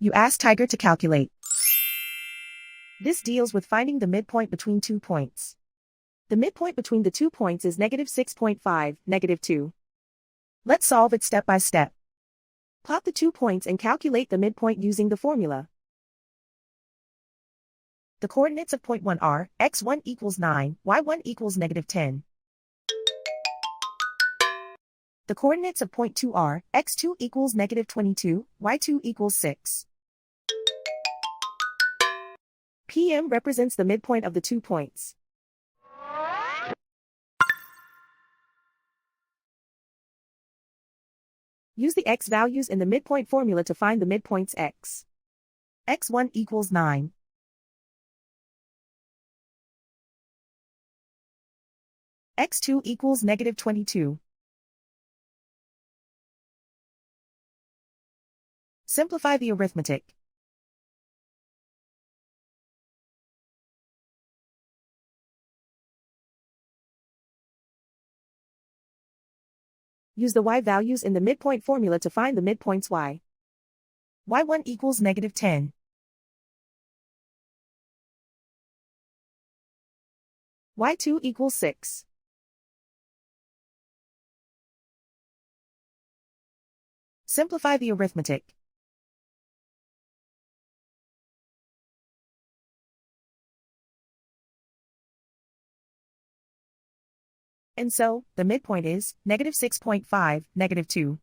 You ask Tiger to calculate. This deals with finding the midpoint between 2 points. The midpoint between the 2 points is -6.5, -2. Let's solve it step by step. Plot the 2 points and calculate the midpoint using the formula. The coordinates of point 1 are x1 equals 9, y1 equals -10. The coordinates of point 2 are x2 equals -22, y2 equals 6. PM represents the midpoint of the 2 points. Use the x values in the midpoint formula to find the midpoints x. x1 equals 9. x2 equals -22. Simplify the arithmetic. Use the y values in the midpoint formula to find the midpoints y. y1 equals -10. y2 equals 6. Simplify the arithmetic. And so, the midpoint is -6.5, -2.